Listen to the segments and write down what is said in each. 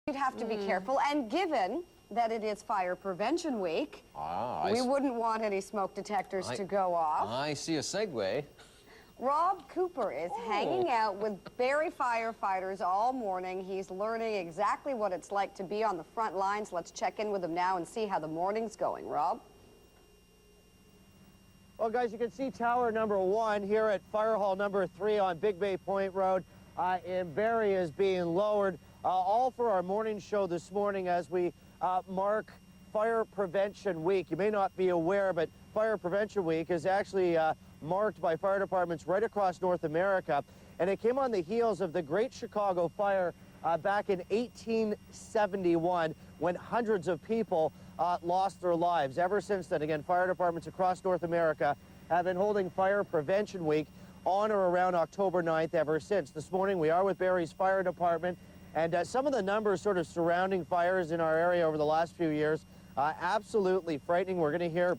You'd have to be careful, and given that it is Fire Prevention Week, we wouldn't want any smoke detectors to go off. I see a segue. Rob Cooper is hanging out with Barrie firefighters all morning. He's learning exactly what it's like to be on the front lines. Let's check in with him now and see how the morning's going. Rob? Well, guys, you can see tower number 1 here at Fire Hall number 3 on Big Bay Point Road in Barrie is being lowered. All for our morning show this morning as we mark Fire Prevention Week. You may not be aware, but Fire Prevention Week is actually marked by fire departments right across North America, and it came on the heels of the Great Chicago Fire back in 1871 when hundreds of people lost their lives. Ever since then, again, fire departments across North America have been holding Fire Prevention Week on or around October 9th ever since. This morning we are with Barrie's Fire Department, and some of the numbers sort of surrounding fires in our area over the last few years, absolutely frightening. We're going to hear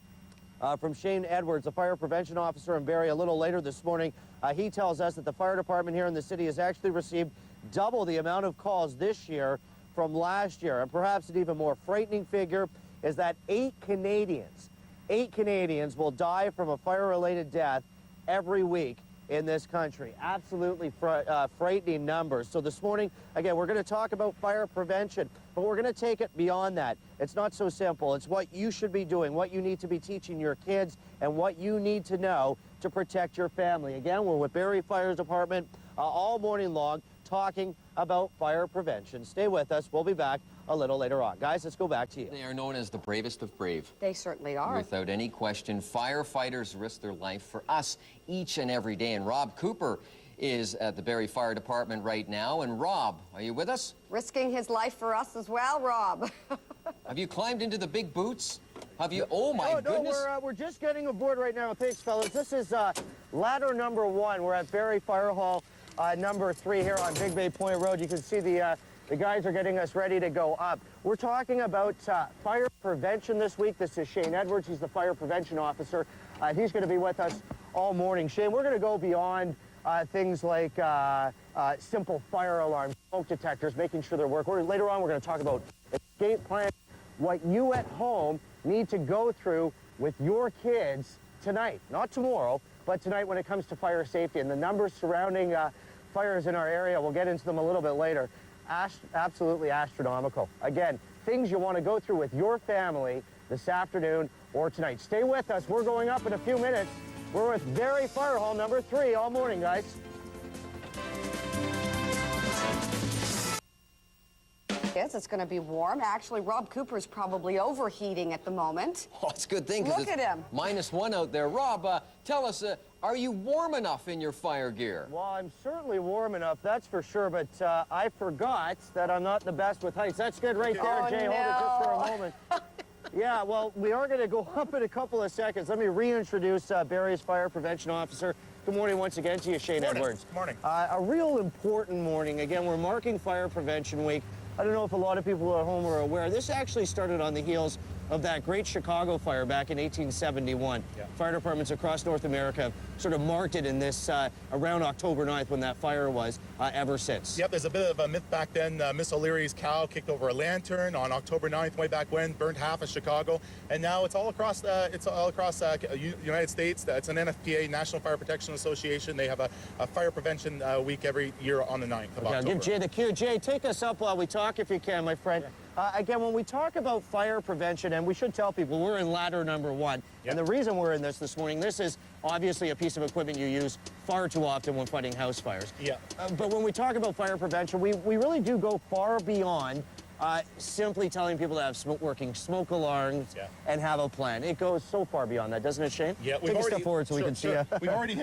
from Shane Edwards, the fire prevention officer in Barrie, a little later this morning. He tells us that the fire department here in the city has actually received double the amount of calls this year from last year. And perhaps an even more frightening figure is that 8 Canadians will die from a fire-related death every week in this country. Absolutely frightening numbers. So this morning, again, we're going to talk about fire prevention, but we're going to take it beyond that. It's not so simple. It's what you should be doing, what you need to be teaching your kids, and what you need to know to protect your family. Again, we're with Barrie Fire Department all morning long talking about fire prevention. Stay with us. We'll be back a little later on. Guys, let's go back to you. They are known as the bravest of brave. They certainly are. Without any question, firefighters risk their life for us each and every day. And Rob Cooper is at the Barrie Fire Department right now. And Rob, are you with us? Risking his life for us as well, Rob. Have you climbed into the big boots? Have you? Oh, my goodness. No, we're just getting aboard right now. Thanks, fellas. This is ladder number 1. We're at Barrie Fire Hall number 3 here on Big Bay Point Road. You can see the guys are getting us ready to go up. We're talking about fire prevention this week. This is Shane Edwards. He's the fire prevention officer. He's going to be with us all morning. Shane, we're going to go beyond things like simple fire alarms, smoke detectors, making sure they work. Later on, we're going to talk about escape plans, what you at home need to go through with your kids tonight, not tomorrow, but tonight when it comes to fire safety. And the numbers surrounding fires in our area, we'll get into them a little bit later, absolutely astronomical. Again, things you want to go through with your family this afternoon or tonight. Stay with us. We're going up in a few minutes. We're with Barrie Fire Hall number 3 all morning, guys. Yes, it's going to be warm. Actually, Rob Cooper's probably overheating at the moment. Oh, it's a good thing. Look at him. -1 out there. Rob, tell us, are you warm enough in your fire gear? Well, I'm certainly warm enough, that's for sure, but I forgot that I'm not the best with heights. That's good right there, Oh, Jay. no. Hold it just for a moment. Yeah, well, we are going to go up in a couple of seconds. Let me reintroduce Barrie's Fire Prevention Officer. Good morning once again to you, Shane Edwards. Good morning. A real important morning. Again, we're marking Fire Prevention Week. I don't know if a lot of people at home are aware. This actually started on the heels of that Great Chicago Fire back in 1871. Yeah. Fire departments across North America have sort of marked it in this around October 9th when that fire was ever since. Yep, there's a bit of a myth back then. Miss O'Leary's cow kicked over a lantern on October 9th, way back when, burned half of Chicago, and now it's all across United States. It's an NFPA, National Fire Protection Association. They have a fire prevention week every year on the 9th of October. I'll give Jay the cue. Jay, take us up while we talk if you can, my friend. Again, when we talk about fire prevention, and we should tell people, we're in ladder number 1. Yep. And the reason we're in this morning, this is obviously a piece of equipment you use far too often when fighting house fires. Yeah. But when we talk about fire prevention, we really do go far beyond simply telling people to have working smoke alarms and have a plan. It goes so far beyond that, doesn't it, Shane? Yeah, Take a step forward so we can see you. We've already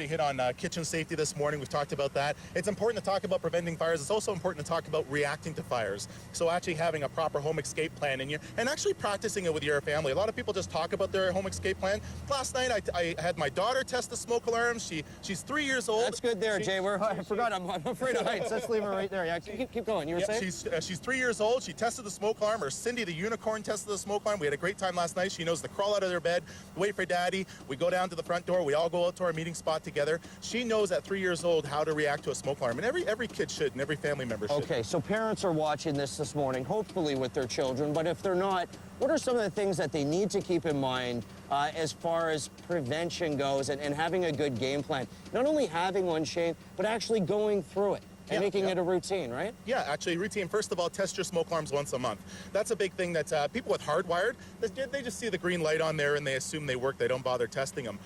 hit on kitchen safety this morning. We've talked about that. It's important to talk about preventing fires. It's also important to talk about reacting to fires. So actually having a proper home escape plan and actually practicing it with your family. A lot of people just talk about their home escape plan. Last night I had my daughter test the smoke alarms. She's 3 years old. That's good there, Jay. I forgot. I'm afraid of heights. Let's leave her right there. Yeah, keep going. You were saying? she's 3 years old. She tested the smoke alarm, or Cindy the unicorn tested the smoke alarm. We had a great time last night. She knows to crawl out of their bed, wait for daddy. We go down to the front door. We all go out to our meeting spot together. She knows at 3 years old how to react to a smoke alarm, and every kid should, and every family member should. Okay, so parents are watching this morning, hopefully with their children, but if they're not, what are some of the things that they need to keep in mind as far as prevention goes and having a good game plan? Not only having one, Shane, but actually going through it and making it a routine, right? Yeah, actually, routine. First of all, test your smoke alarms once a month. That's a big thing that people with hardwired, they just see the green light on there and they assume they work. They don't bother testing them.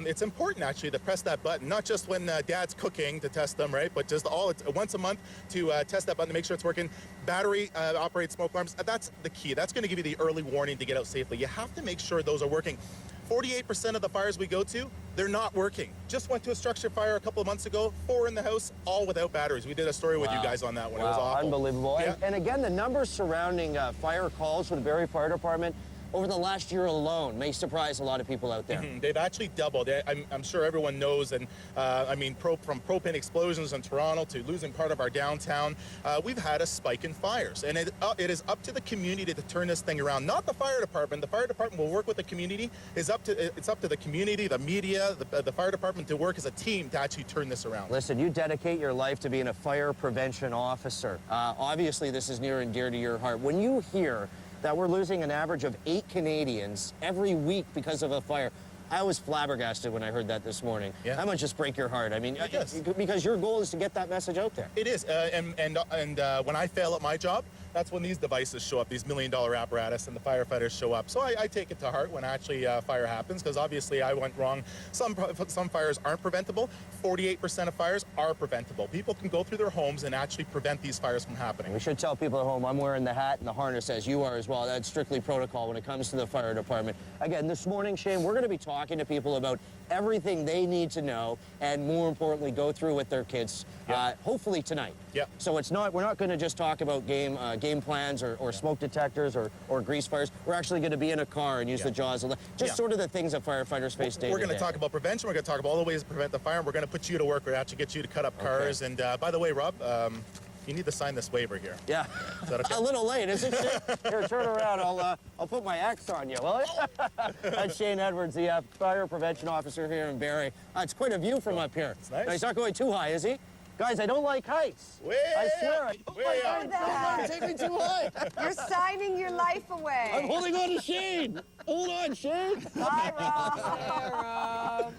It's important, actually, to press that button, not just when dad's cooking to test them, right? But just once a month to test that button to make sure it's working. Battery operated smoke alarms, that's the key. That's going to give you the early warning to get out safely. You have to make sure those are working. 48% of the fires we go to, they're not working. Just went to a structure fire a couple of months ago, 4 in the house, all without batteries. We did a story with you guys on that one. It was awful. Unbelievable. Yeah. And again, the numbers surrounding fire calls for the Barrie Fire Department over the last year alone may surprise a lot of people out there. They've actually doubled. I'm sure everyone knows, and I mean, from propane explosions in Toronto to losing part of our downtown, we've had a spike in fires, and it is up to the community to turn this thing around. Not the fire department. The fire department will work with the community. It's up to the community, the media, the fire department to work as a team to actually turn this around. Listen, you dedicate your life to being a fire prevention officer. Obviously, this is near and dear to your heart. When you hear that we're losing an average of 8 Canadians every week because of a fire, I was flabbergasted when I heard that this morning. Yeah. That must just break your heart. I mean, Yes. because your goal is to get that message out there. It is, and when I fail at my job, that's when these devices show up, these $1 million apparatus, and the firefighters show up. So I take it to heart when actually fire happens, because obviously I went wrong. Some fires aren't preventable. 48% of fires are preventable. People can go through their homes and actually prevent these fires from happening. We should tell people at home, I'm wearing the hat and the harness as you are as well. That's strictly protocol when it comes to the fire department. Again, this morning, Shane, we're going to be talking to people about everything they need to know and, more importantly, go through with their kids, hopefully tonight. Yep. So we're not going to just talk about game plans or smoke detectors or grease fires. We're actually going to be in a car and use the jaws. Just sort of the things that firefighters face day to day. We're going to talk about prevention. We're going to talk about all the ways to prevent the fire. And we're going to put you to work. We're actually get you to cut up cars. And by the way, Rob, you need to sign this waiver here. Yeah. Is that okay? A little late, isn't it? Here, turn around. I'll put my X on you, will I? That's Shane Edwards, the fire prevention officer here in Barrie. It's quite a view from up here. It's nice. No, he's not going too high, is he? Guys, I don't like heights. I swear. Take me too high. You're signing your life away. I'm holding on to Shane. Hold on, Shane. Bye, Rob. Hey, Rob.